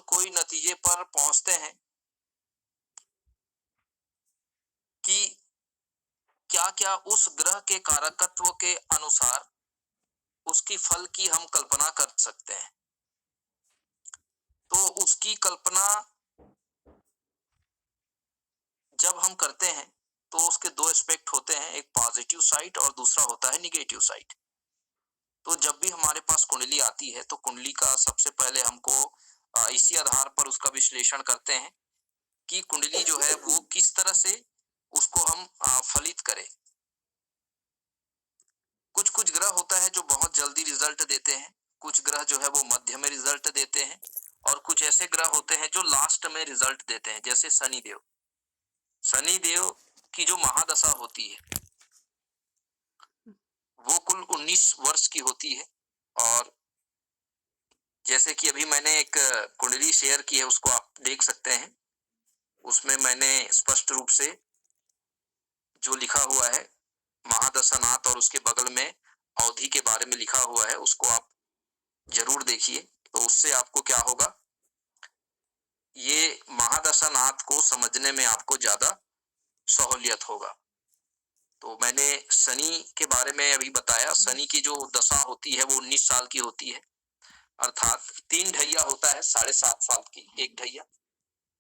कोई नतीजे पर पहुंचते हैं कि क्या-क्या उस ग्रह के कारकत्व के अनुसार उसकी फल की हम कल्पना कर सकते हैं। तो उसकी कल्पना जब हम करते हैं तो उसके दो एस्पेक्ट होते हैं, एक पॉजिटिव साइड और दूसरा होता है निगेटिव साइड। तो जब भी हमारे पास कुंडली आती है तो कुंडली का सबसे पहले हमको इसी आधार पर उसका विश्लेषण करते हैं कि कुंडली जो है वो किस तरह से उसको हम फलित करें। कुछ कुछ ग्रह होता है जो बहुत जल्दी रिजल्ट देते हैं, कुछ ग्रह जो है वो मध्य में रिजल्ट देते हैं, और कुछ ऐसे ग्रह होते हैं जो लास्ट में रिजल्ट देते हैं, जैसे शनिदेव। शनिदेव की जो महादशा होती है वो कुल 19 वर्ष की होती है। और जैसे कि अभी मैंने एक कुंडली शेयर की है, उसको आप देख सकते हैं। उसमें मैंने स्पष्ट रूप से जो लिखा हुआ है महादशानाथ और उसके बगल में अवधि के बारे में लिखा हुआ है, उसको आप जरूर देखिए। तो उससे आपको क्या होगा, ये महादशानाथ को समझने में आपको ज्यादा सहूलियत होगा। तो मैंने शनि के बारे में अभी बताया। शनि की जो दशा होती है वो 19 साल की होती है, अर्थात 3 ढैया होता है, 7.5 साल की एक ढैया,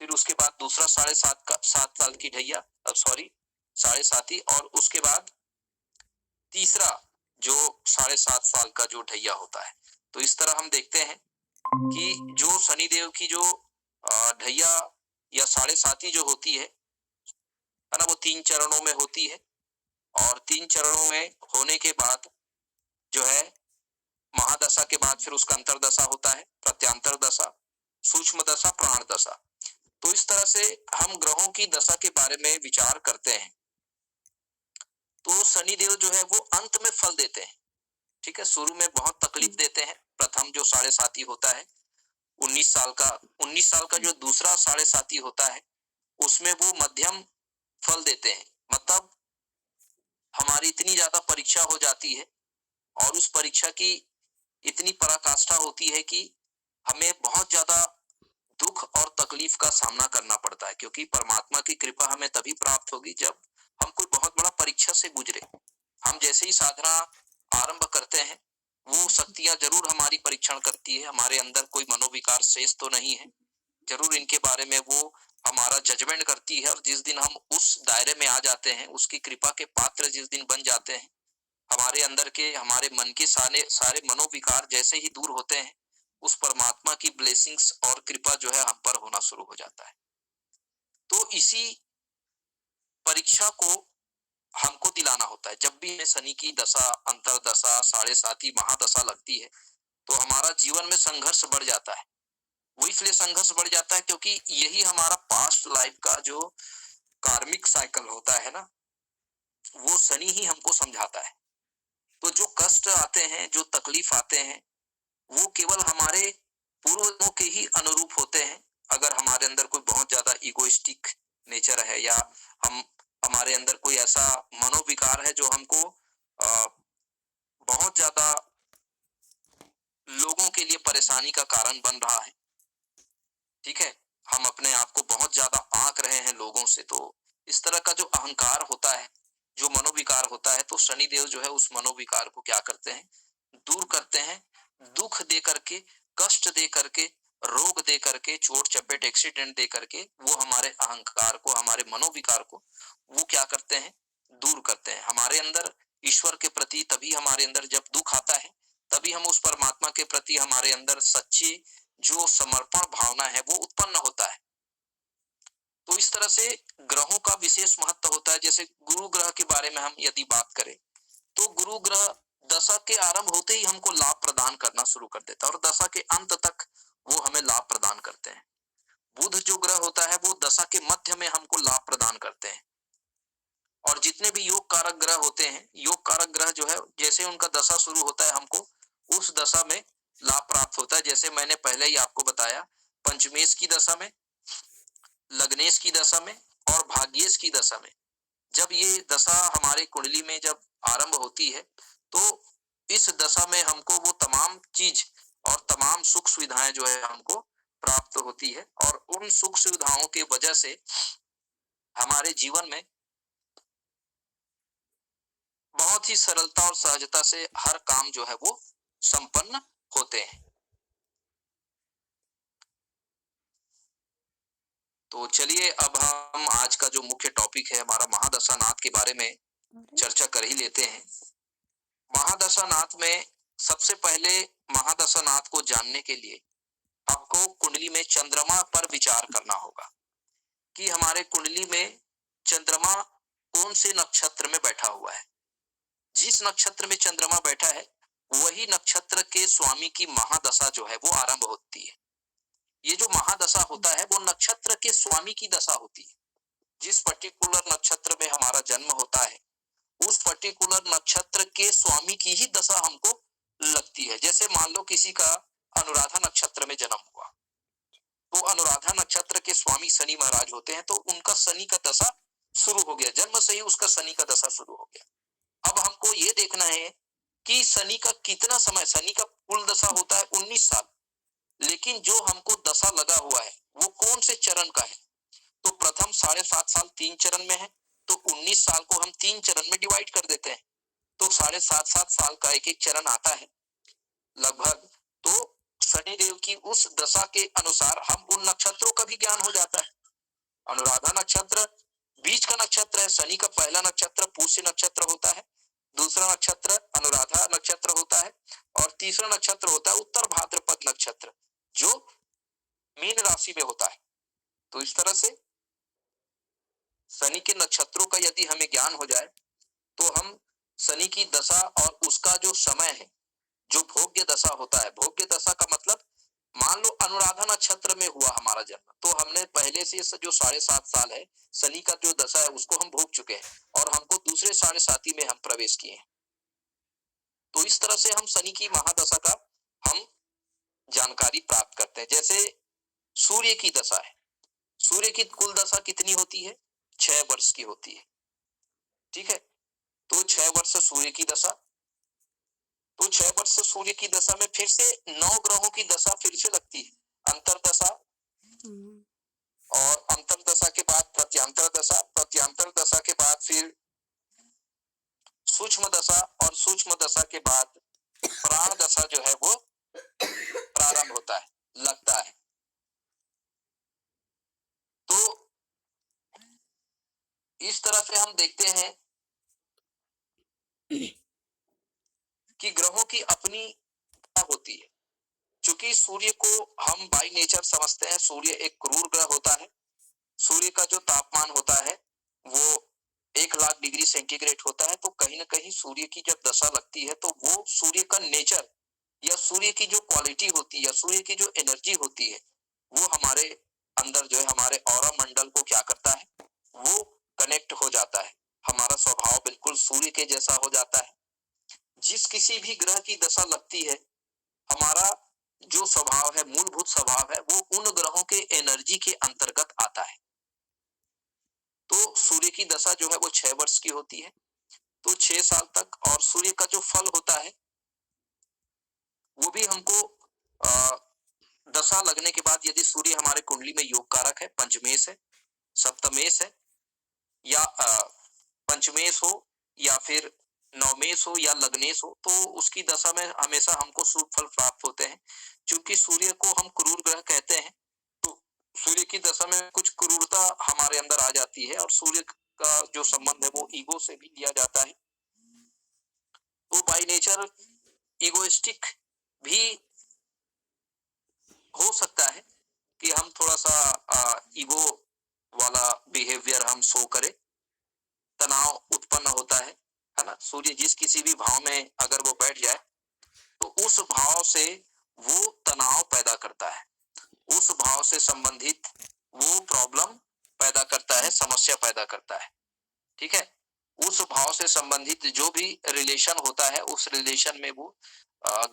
फिर उसके बाद दूसरा 7.5 साल की ढैया, अब सॉरी 7.5 और उसके बाद तीसरा जो 7.5 साल का जो ढैया होता है। तो इस तरह हम देखते हैं कि जो शनिदेव की जो ढैया या 7.5 जो होती है ना, वो 3 चरणों में होती है। और 3 चरणों में होने के बाद जो है महादशा के बाद फिर उसका अंतरदशा होता है, प्रत्यांतर दशा, सूक्ष्म दशा, प्राण दशा। तो इस तरह से हम ग्रहों की दशा के बारे में विचार करते हैं। तो शनिदेव जो है वो अंत में फल देते हैं, ठीक है। शुरू में बहुत तकलीफ देते हैं, प्रथम जो 7.5 होता है 19 साल का, 19 साल का जो दूसरा 7.5 होता है उसमें वो मध्यम फल देते हैं। मतलब हमारी इतनी ज्यादा परीक्षा हो जाती है और उस परीक्षा की इतनी पराकाष्ठा होती है कि हमें बहुत ज्यादा दुख और तकलीफ का सामना करना पड़ता है, क्योंकि परमात्मा की कृपा हमें तभी प्राप्त होगी जब हम कोई बहुत बड़ा परीक्षा से गुजरे। हम जैसे ही साधना आरंभ करते हैं वो शक्तियां जरूर हमारी परीक्षण करती है, हमारे अंदर कोई मनोविकार शेष तो नहीं है, जरूर इनके बारे में वो हमारा जजमेंट करती है। और जिस दिन हम उस दायरे में आ जाते हैं, उसकी कृपा के पात्र जिस दिन बन जाते हैं, हमारे अंदर के हमारे मन के सारे सारे मनोविकार जैसे ही दूर होते हैं, उस परमात्मा की ब्लेसिंग्स और कृपा जो है हम पर होना शुरू हो जाता है। तो इसी परीक्षा को हमको दिलाना होता है। जब भी हमें शनि की दशा, अंतरदशा, 7.5 महादशा लगती है तो हमारा जीवन में संघर्ष बढ़ जाता है। वो इसलिए संघर्ष बढ़ जाता है क्योंकि यही हमारा पास्ट लाइफ का जो कार्मिक साइकिल होता है ना, वो शनि ही हमको समझाता है। तो जो कष्ट आते हैं, जो तकलीफ आते हैं, वो केवल हमारे पूर्वजों के ही अनुरूप होते हैं। अगर हमारे अंदर कोई बहुत ज्यादा इगोइस्टिक नेचर है, या हम हमारे अंदर कोई ऐसा मनोविकार है जो हमको बहुत ज्यादा लोगों के लिए परेशानी का कारण बन रहा है, ठीक है, हम अपने आप को बहुत ज्यादा आंक रहे हैं लोगों से, तो इस तरह का जो अहंकार होता है, जो मनोविकार होता है, तो शनिदेव जो है उस मनोविकार को क्या करते हैं, दूर करते हैं। दुख दे करके, कष्ट दे करके, रोग दे करके, चोट चपेट एक्सीडेंट दे करके वो हमारे अहंकार को, हमारे मनोविकार को वो क्या करते हैं, दूर करते हैं। हमारे अंदर ईश्वर के प्रति तभी हमारे अंदर जब दुख आता है तभी हम उस परमात्मा के प्रति हमारे अंदर सच्ची जो समर्पण भावना है वो उत्पन्न होता है। तो इस तरह से ग्रहों का विशेष महत्व होता है। जैसे गुरु ग्रह के बारे में हम यदि बात करें तो गुरु ग्रह दशा के आरंभ होते ही हमको लाभ प्रदान करना शुरू कर देता है और दशा के अंत तक वो हमें लाभ प्रदान करते हैं। बुध जो ग्रह होता है वो दशा के मध्य में हमको लाभ प्रदान करते हैं। और जितने भी योग कारक ग्रह होते हैं, योग कारक ग्रह जो है जैसे उनका दशा शुरू होता है हमको उस दशा में लाभ प्राप्त होता है। जैसे मैंने पहले ही आपको बताया, पंचमेश की दशा में, लग्नेश की दशा में और भाग्येश की दशा में, जब ये दशा हमारे कुंडली में जब आरंभ होती है तो इस दशा में हमको वो तमाम चीज और तमाम सुख सुविधाएं जो है हमको प्राप्त होती है और उन सुख सुविधाओं की वजह से हमारे जीवन में बहुत ही सरलता और सहजता से हर काम जो है वो संपन्न होते हैं। तो चलिए अब हम आज का जो मुख्य टॉपिक है हमारा महादशानाथ के बारे में चर्चा कर ही लेते हैं। महादशानाथ में सबसे पहले महादशानाथ को जानने के लिए आपको कुंडली में चंद्रमा पर विचार करना होगा कि हमारे कुंडली में चंद्रमा कौन से नक्षत्र में बैठा हुआ है। जिस नक्षत्र में चंद्रमा बैठा है वही नक्षत्र के स्वामी की महादशा जो है वो आरंभ होती है। ये जो महादशा होता है वो नक्षत्र के स्वामी की दशा होती है। जिस पर्टिकुलर नक्षत्र में हमारा जन्म होता है उस पर्टिकुलर नक्षत्र के स्वामी की ही दशा हमको लगती है। जैसे मान लो किसी का अनुराधा नक्षत्र में जन्म हुआ तो अनुराधा नक्षत्र के स्वामी शनि महाराज होते हैं, तो उनका शनि का दशा शुरू हो गया, जन्म से ही उसका शनि का दशा शुरू हो गया। अब हमको ये देखना है कि शनि का कितना समय, शनि का कुल दशा होता है 19 साल, लेकिन जो हमको दशा लगा हुआ है वो कौन से चरण का है। तो प्रथम 7.5 साल 3 चरण में है, तो 19 साल को हम 3 चरण में डिवाइड कर देते हैं, तो 7.5 साल का एक एक चरण आता है लगभग। तो शनिदेव की उस दशा के अनुसार हम उन नक्षत्रों का भी ज्ञान हो जाता है। अनुराधा नक्षत्र बीच का नक्षत्र है, शनि का पहला नक्षत्र पुष्य नक्षत्र होता है, दूसरा नक्षत्र अनुराधा नक्षत्र होता है और तीसरा नक्षत्र होता है उत्तर भाद्रपद नक्षत्र जो मीन राशि में होता है। तो इस तरह से शनि के नक्षत्रों का यदि हमें ज्ञान हो जाए तो हम शनि की दशा और उसका जो समय है, जो भोग्य दशा होता है, भोग्य दशा का मतलब मान लो अनुराधा नक्षत्र में हुआ हमारा जन्म, तो हमने पहले से जो 7.5 साल है शनि का जो दशा है उसको हम भोग चुके हैं और हमको दूसरे 7.5 में हम प्रवेश किए हैं। तो इस तरह से हम शनि की महादशा का हम जानकारी प्राप्त करते हैं। जैसे सूर्य की दशा है, सूर्य की कुल दशा कितनी होती है, 6 वर्ष की होती है, ठीक है। तो 6 वर्ष सूर्य की दशा, तो 6 वर्ष सूर्य की दशा में फिर से 9 ग्रहों की दशा फिर से लगती है, अंतरदशा और अंतरदशा के बाद प्रत्यांतर दशा, प्रत्यांतर दशा के बाद फिर सूक्ष्म दशा और सूक्ष्म दशा के बाद प्राण दशा जो है वो प्रारंभ होता है, लगता है। तो इस तरह से हम देखते हैं कि ग्रहों की अपनी होती है। क्योंकि सूर्य को हम बाय नेचर समझते हैं, सूर्य एक क्रूर ग्रह होता है। सूर्य का जो तापमान होता है वो 1,00,000 डिग्री सेंटीग्रेड होता है। तो कहीं ना कहीं सूर्य की जब दशा लगती है तो वो सूर्य का नेचर या सूर्य की जो क्वालिटी होती है या सूर्य की जो एनर्जी होती है वो हमारे अंदर जो है हमारे ऑरा मंडल को क्या करता है, वो कनेक्ट हो जाता है। हमारा स्वभाव बिल्कुल सूर्य के जैसा हो जाता है। जिस किसी भी ग्रह की दशा लगती है हमारा जो स्वभाव है, मूलभूत स्वभाव है, वो उन ग्रहों के एनर्जी के अंतर्गत आता है। तो सूर्य की दशा जो है वो 6 वर्ष की होती है, तो 6 साल तक। और सूर्य का जो फल होता है वो भी हमको दशा लगने के बाद यदि सूर्य हमारे कुंडली में योग कारक है, पंचमेश है, सप्तमेश है या पंचमेश हो या फिर नवमेश हो या लग्नेश हो, तो उसकी दशा में हमेशा हमको शुभ फल प्राप्त होते हैं। क्योंकि सूर्य को हम क्रूर ग्रह कहते हैं, तो सूर्य की दशा में कुछ क्रूरता हमारे अंदर आ जाती है और सूर्य का जो संबंध है वो ईगो से भी लिया जाता है। तो बाय नेचर ईगोइस्टिक भी हो सकता है कि हम थोड़ा सा ईगो वाला बिहेवियर हम शो करें, तनाव उत्पन्न होता है ना। सूर्य जिस किसी भी भाव में अगर वो बैठ जाए तो उस भाव से वो तनाव पैदा करता है, उस भाव से संबंधित वो प्रॉब्लम पैदा करता है, समस्या पैदा करता है, ठीक है। उस भाव से संबंधित जो भी रिलेशन होता है उस रिलेशन में वो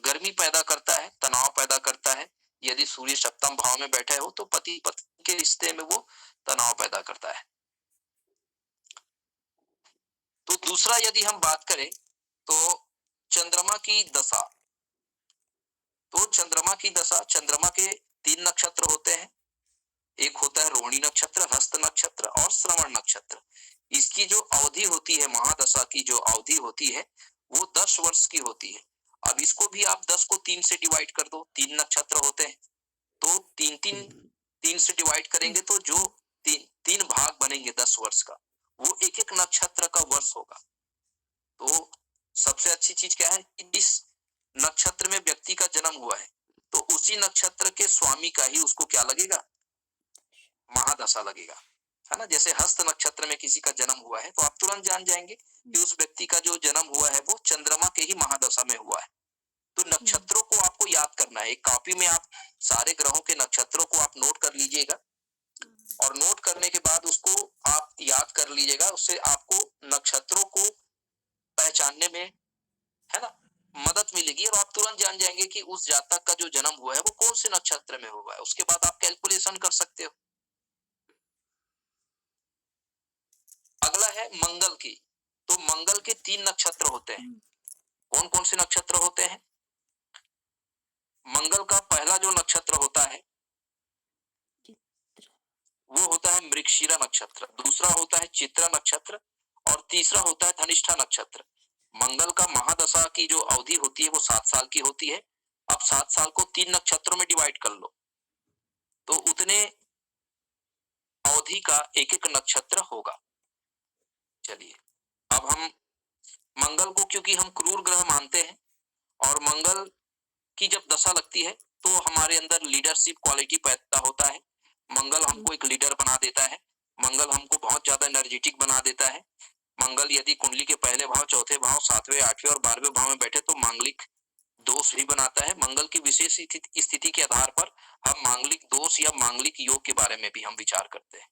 गर्मी पैदा करता है, तनाव पैदा करता है। यदि सूर्य सप्तम भाव में बैठे हो तो पति पत्नी के रिश्ते में वो तनाव पैदा करता है। तो दूसरा यदि हम बात करें तो चंद्रमा की दशा, तो चंद्रमा की दशा, चंद्रमा के 3 नक्षत्र होते हैं। एक होता है रोहिणी नक्षत्र, हस्त नक्षत्र और श्रवण नक्षत्र। इसकी जो अवधि होती है, महादशा की जो अवधि होती है, वो 10 वर्ष की होती है। अब इसको भी आप 10 को 3 से डिवाइड कर दो, 3 नक्षत्र होते हैं, तो 3 से डिवाइड करेंगे तो जो 3 भाग बनेंगे 10 वर्ष का, वो एक एक नक्षत्र का वर्ष होगा। तो सबसे अच्छी चीज क्या है कि जिस नक्षत्र में व्यक्ति का जन्म हुआ है, तो उसी नक्षत्र के स्वामी का ही उसको क्या लगेगा, महादशा लगेगा, है ना। जैसे हस्त नक्षत्र में किसी का जन्म हुआ है तो आप तुरंत जान जाएंगे कि उस व्यक्ति का जो जन्म हुआ है वो चंद्रमा के ही महादशा में हुआ है। तो नक्षत्रों को आपको याद करना है। एक कॉपी में आप सारे ग्रहों के नक्षत्रों को आप नोट कर लीजिएगा, और नोट करने के बाद उसको आप याद कर लीजिएगा। उससे आपको नक्षत्रों को पहचानने में, है ना, मदद मिलेगी, और आप तुरंत जान जाएंगे कि उस जातक का जो जन्म हुआ है वो कौन से नक्षत्र में हुआ है। उसके बाद आप कैलकुलेशन कर सकते हो। अगला है मंगल की। तो मंगल के 3 नक्षत्र होते हैं। कौन कौन से नक्षत्र होते हैं? मंगल का पहला जो नक्षत्र होता है वो होता है मृगशिरा नक्षत्र, दूसरा होता है चित्रा नक्षत्र, और तीसरा होता है धनिष्ठा नक्षत्र। मंगल का महादशा की जो अवधि होती है वो 7 साल की होती है। अब 7 साल को 3 नक्षत्रों में डिवाइड कर लो, तो उतने अवधि का एक एक नक्षत्र होगा। चलिए, अब हम मंगल को, क्योंकि हम क्रूर ग्रह मानते हैं, और मंगल की जब दशा लगती है तो हमारे अंदर लीडरशिप क्वालिटी पैदा होता है। मंगल हमको एक लीडर बना देता है। मंगल हमको बहुत ज्यादा एनर्जेटिक बना देता है। मंगल यदि कुंडली के पहले भाव, चौथे भाव, 7वें, 8वें और 12वें भाव में बैठे तो मांगलिक दोष भी बनाता है। मंगल की विशेष स्थिति के आधार पर हम मांगलिक दोष या मांगलिक योग के बारे में भी हम विचार करते हैं।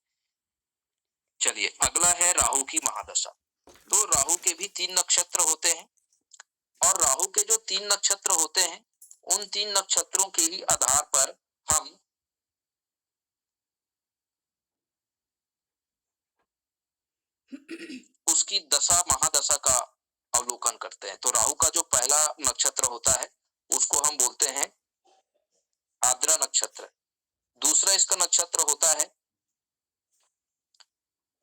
चलिए, अगला है राहु की महादशा। तो राहु के भी 3 नक्षत्र होते हैं, और राहु के जो 3 नक्षत्र होते हैं उन 3 नक्षत्रों के ही आधार पर हम उसकी दशा महादशा का अवलोकन करते हैं। तो राहु का जो पहला नक्षत्र होता है उसको हम बोलते हैं आर्द्रा नक्षत्र। दूसरा इसका नक्षत्र होता है,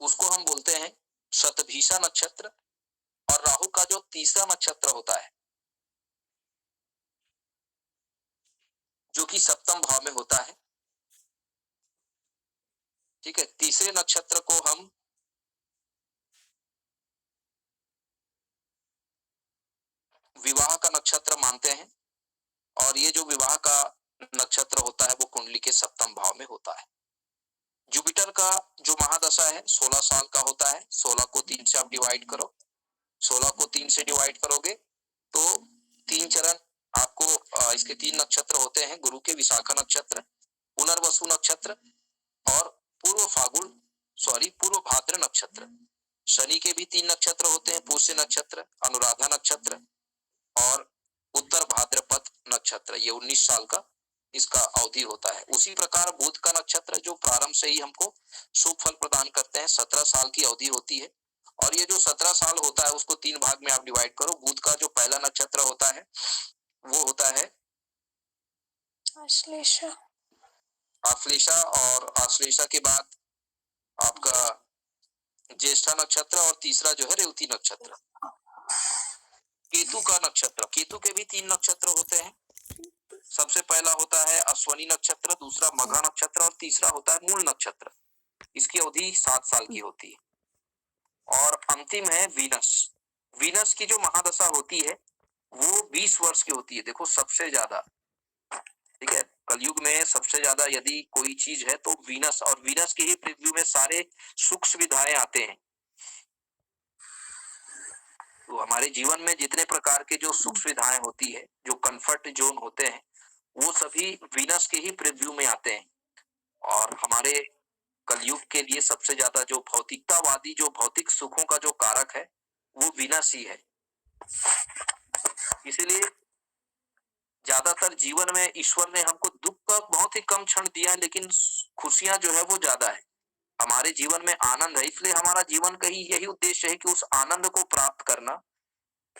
उसको हम बोलते हैं शतभिषा नक्षत्र। और राहु का जो तीसरा नक्षत्र होता है जो कि सप्तम भाव में होता है, ठीक है, तीसरे नक्षत्र को हम विवाह का नक्षत्र मानते हैं। और ये जो विवाह का नक्षत्र होता है वो कुंडली के सप्तम भाव में होता है। जुपिटर का जो महादशा है 16 साल का होता है। 16 को 3 से आप डिवाइड करो, 16 को 3 से डिवाइड करोगे तो 3 चरण आपको इसके 3 नक्षत्र होते हैं, गुरु के विशाखा नक्षत्र, पुनर्वसु नक्षत्र और पूर्व भाद्र नक्षत्र। शनि के भी 3 नक्षत्र होते हैं, पुष्य नक्षत्र, अनुराधा नक्षत्र और उत्तर भाद्रपद नक्षत्र। ये 19 साल का इसका अवधि होता है। उसी प्रकार बुध का नक्षत्र जो प्रारंभ से ही हमको शुभ फल प्रदान करते हैं, 17 साल की अवधि होती है। और ये जो 17 साल होता है उसको 3 भाग में आप डिवाइड करो। बुध का जो पहला नक्षत्र होता है वो होता है आश्लेषा। आश्लेषा, और आश्लेषा के बाद आपका ज्येष्ठा नक्षत्र, और तीसरा जो है रेवती नक्षत्र। केतु का नक्षत्र, केतु के भी 3 नक्षत्र होते हैं। सबसे पहला होता है अश्वनी नक्षत्र, दूसरा मघा नक्षत्र और तीसरा होता है मूल नक्षत्र। इसकी अवधि 7 साल की होती है। और अंतिम है वीनस। वीनस की जो महादशा होती है वो 20 वर्ष की होती है। देखो, सबसे ज्यादा, ठीक है, कलयुग में सबसे ज्यादा यदि कोई चीज है तो वीनस, और वीनस के ही प्रीव्यू में सारे सुख सुविधाएं आते हैं। तो हमारे जीवन में जितने प्रकार के जो सुख सुविधाएं होती है, जो कंफर्ट जोन होते हैं, वो सभी वीनस के ही प्रीव्यू में आते हैं। और हमारे कलयुग के लिए सबसे ज्यादा जो भौतिकतावादी, जो भौतिक सुखों का जो कारक है वो वीनस ही है। इसीलिए ज्यादातर जीवन में ईश्वर ने हमको दुख का बहुत ही कम क्षण दिया है, लेकिन खुशियां जो है वो ज्यादा है। हमारे जीवन में आनंद है, इसलिए हमारा जीवन का ही यही उद्देश्य है कि उस आनंद को प्राप्त करना।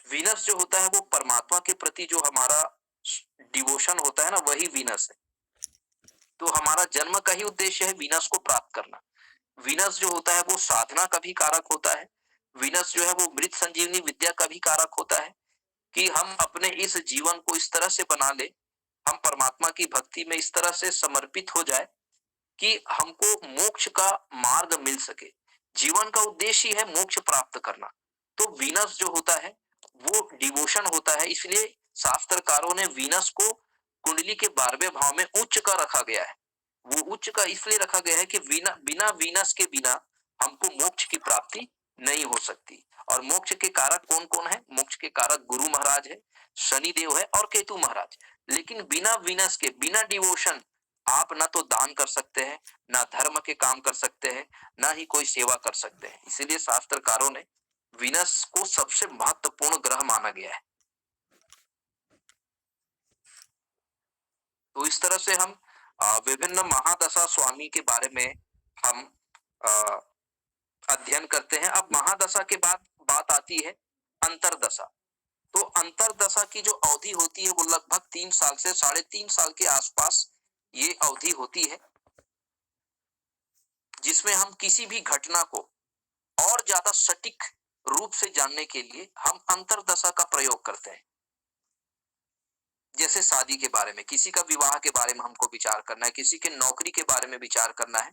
वीनस जो होता है वो परमात्मा के प्रति जो हमारा डिवोशन होता है ना, वही वीनस है। तो हमारा जन्म का ही उद्देश्य है वीनस को प्राप्त करना। वीनस जो होता है वो साधना का भी कारक होता है। वीनस जो है वो मृत संजीवनी विद्या का भी कारक होता है कि हम अपने इस जीवन को इस तरह से बना ले, हम परमात्मा की भक्ति में इस तरह से समर्पित हो जाए कि हमको मोक्ष का मार्ग मिल सके। जीवन का उद्देश्य ही है मोक्ष प्राप्त करना। तो वीनस जो होता है वो डिवोशन होता है, इसलिए शास्त्रकारों ने वीनस को कुंडली के 12वें भाव में उच्च का रखा गया है। वो उच्च का इसलिए रखा गया है कि बिना बिना वीनस के बिना हमको मोक्ष की प्राप्ति नहीं हो सकती। और मोक्ष के कारक कौन कौन है? मोक्ष के कारक गुरु महाराज है, शनि देव है और केतु महाराज। लेकिन बिना वीनस के, बिना डिवोशन आप ना तो दान कर सकते हैं, ना धर्म के काम कर सकते हैं, ना ही कोई सेवा कर सकते हैं। इसीलिए शास्त्रकारों ने वीनस को सबसे महत्वपूर्ण ग्रह माना गया है। तो इस तरह से हम विभिन्न महादशा स्वामी के बारे में हम अध्ययन करते हैं। अब महादशा के बाद बात आती है अंतरदशा। तो अंतरदशा की जो अवधि होती है वो लगभग 3 साल से 3.5 साल के आसपास ये अवधि होती है, जिसमें हम किसी भी घटना को और ज्यादा सटीक रूप से जानने के लिए हम अंतरदशा का प्रयोग करते हैं। जैसे शादी के बारे में, किसी का विवाह के बारे में हमको विचार करना है, किसी के नौकरी के बारे में विचार करना है,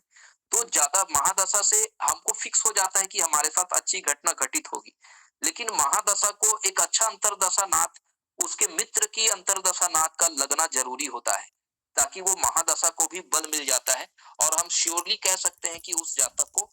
तो ज्यादा महादशा से हमको फिक्स हो जाता है कि हमारे साथ अच्छी घटना घटित होगी। लेकिन महादशा को एक अच्छा अंतरदशा नाथ, उसके मित्र की अंतरदशा नाथ का लगना जरूरी होता है, ताकि वो महादशा को भी बल मिल जाता है और हम श्योरली कह सकते हैं कि उस जातक को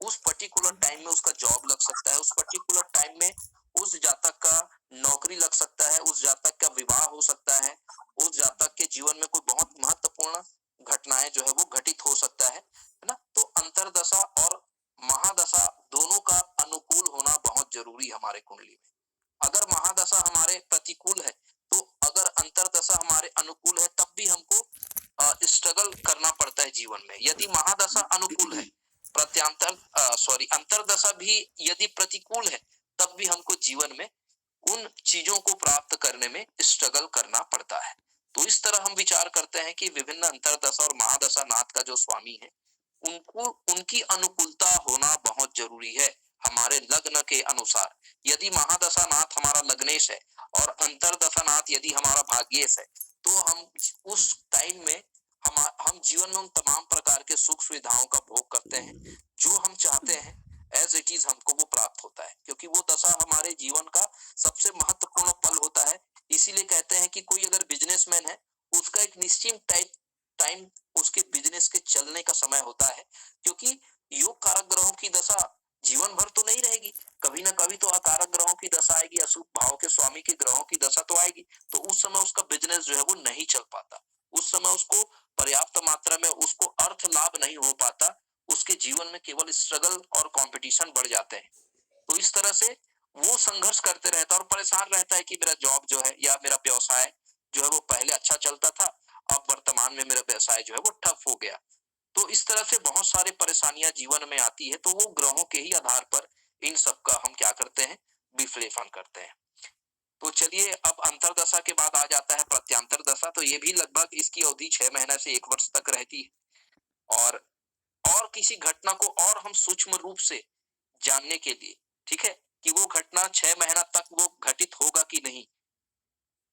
उस पर्टिकुलर टाइम में उसका जॉब लग सकता है, उस पर्टिकुलर टाइम में उस जातक का नौकरी लग सकता है, उस जातक का विवाह हो सकता है, उस जातक के जीवन में कोई बहुत महत्वपूर्ण घटनाएं जो है वो घटित हो सकता है ना। तो अंतरदशा और महादशा दोनों का अनुकूल होना बहुत जरूरी है हमारे कुंडली में। अगर महादशा हमारे प्रतिकूल है तो, अगर अंतरदशा हमारे अनुकूल है तब भी हमको स्ट्रगल करना पड़ता है जीवन में। यदि महादशा अनुकूल है, अंतरदशा भी यदि प्रतिकूल है, तब भी हमको जीवन में उन चीजों को प्राप्त करने में स्ट्रगल करना पड़ता है। तो इस तरह हम विचार करते हैं कि विभिन्न अंतरदशा और महादशा नाथ का जो स्वामी है, उनको उनकी अनुकूलता होना बहुत जरूरी है हमारे लग्न के अनुसार। यदि महादशा नाथ हमारा लग्नेश है और अंतरदशा नाथ यदि हमारा भाग्येश है, तो हम उस टाइम में हम जीवन में उन तमाम प्रकार के सुख सुविधाओं का भोग करते हैं, जो हम चाहते हैं एज इट इज हमको वो प्राप्त होता है, क्योंकि वो दशा हमारे जीवन का सबसे महत्वपूर्ण पल होता है। इसीलिए कहते हैं कि कोई अगर बिजनेसमैन है, उसका एक निश्चित टाइम उसके बिजनेस के चलने का समय होता है, क्योंकि योग कारक ग्रहों की दशा जीवन भर तो नहीं रहेगी, कभी ना कभी तो अकारक ग्रहों की दशा आएगी, अशुभ भाव के स्वामी के ग्रहों की दशा तो आएगी। तो उस समय उसका बिजनेस जो है वो नहीं चल पाता, उस समय उसको पर्याप्त मात्रा में उसको अर्थ लाभ नहीं हो पाता, उसके जीवन में केवल स्ट्रगल और कंपटीशन बढ़ जाते हैं। तो इस तरह से वो संघर्ष करते रहता है और परेशान रहता है कि मेरा जॉब जो है या मेरा व्यवसाय जो है वो पहले अच्छा चलता था, अब वर्तमान में मेरा व्यवसाय जो है वो ठप हो गया। तो इस तरह से बहुत सारे परेशानियां जीवन में आती है। तो वो ग्रहों के ही आधार पर इन सब का हम क्या करते हैं, विश्लेषण करते हैं। तो चलिए, अब अंतरदशा के बाद आ जाता है प्रत्यांतर दशा। तो ये भी लगभग इसकी अवधि 6 महीने से 1 वर्ष तक रहती है। और किसी घटना को और हम सूक्ष्म रूप से जानने के लिए, ठीक है, कि वो घटना 6 महीना तक वो घटित होगा कि नहीं,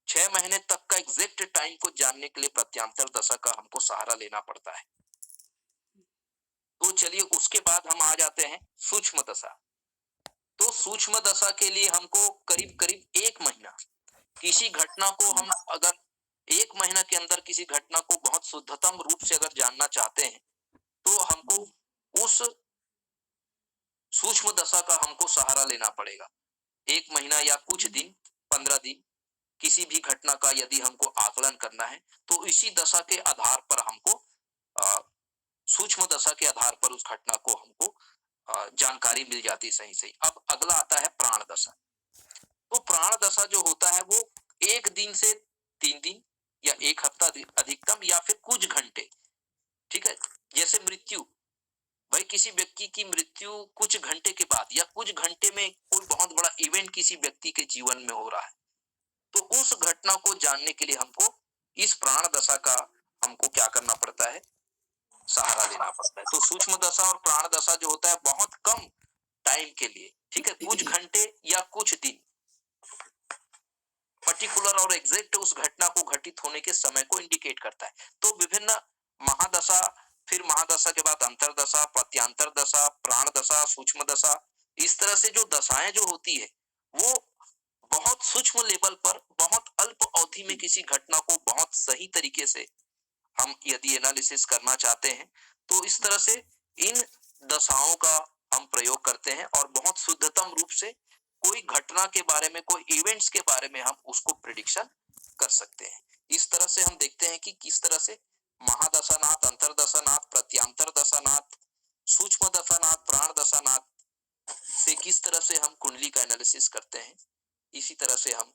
6 महीने तक का एग्जैक्ट टाइम को जानने के लिए प्रत्यांतर दशा का हमको सहारा लेना पड़ता है। तो चलिए, उसके बाद हम आ जाते हैं सूक्ष्म दशा। तो सूक्ष्म दशा के लिए हमको करीब करीब 1 महीना, किसी घटना को हम अगर 1 महीना के अंदर किसी घटना को बहुत शुद्धतम रूप से अगर जानना चाहते हैं, तो हमको उस सूक्ष्म दशा का हमको सहारा लेना पड़ेगा। 1 महीना या कुछ दिन, 15 दिन, किसी भी घटना का यदि हमको आकलन करना है, तो इसी दशा के आधार पर हमको सूक्ष्म दशा के आधार पर उस घटना को हमको जानकारी मिल जाती सही सही। अब अगला आता है प्राण दशा। तो प्राण दशा जो होता है वो 1 दिन से 3 दिन या 1 हफ्ता अधिकतम, या फिर कुछ घंटे, ठीक है। जैसे मृत्यु, भाई किसी व्यक्ति की मृत्यु कुछ घंटे के बाद या कुछ घंटे में कोई बहुत बड़ा इवेंट किसी व्यक्ति के जीवन में हो रहा है, तो उस घटना को जानने के लिए हमको इस प्राण दशा का हमको क्या करना पड़ता है, सहारा लेना पड़ता है। तो सूक्ष्म दशा और प्राण दशा जो होता है बहुत कम टाइम के लिए, ठीक है, कुछ घंटे या कुछ दिन, पर्टिकुलर और एग्जैक्ट उस घटना को घटित होने के समय को इंडिकेट करता है। तो विभिन्न महादशा, फिर महादशा के बाद अंतरदशा, प्रत्यांतर दशा, प्राण दशा, सूक्ष्म दशा, इस तरह से जो दशाएं जो होती है वो बहुत सूक्ष्म लेवल पर बहुत अल्प अवधि में किसी घटना को बहुत सही तरीके से हम यदि एनालिसिस करना चाहते हैं तो इस तरह से इन दशाओं का हम प्रयोग करते हैं और बहुत शुद्धतम रूप से कोई घटना के बारे में, कोई इवेंट्स के बारे में हम उसको प्रिडिक्शन कर सकते हैं। इस तरह से हम देखते हैं कि किस तरह से महादशानाथ, अंतरदशानाथ, प्रत्यांतर दशानाथ, सूक्ष्म दशानाथ, प्राण दशानाथ से किस तरह से हम कुंडली का एनालिसिस करते हैं। इसी तरह से हम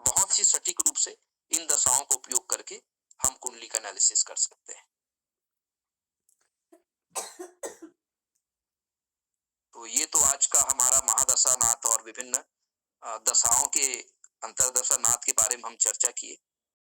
बहुत ही सटीक रूप से इन दशाओं का उपयोग करके हम कुंडली का एनालिसिस कर सकते हैं। तो ये तो आज का हमारा महादशा नाथ और विभिन्न दशाओं के, अंतरदशा नाथ के बारे में हम चर्चा किए।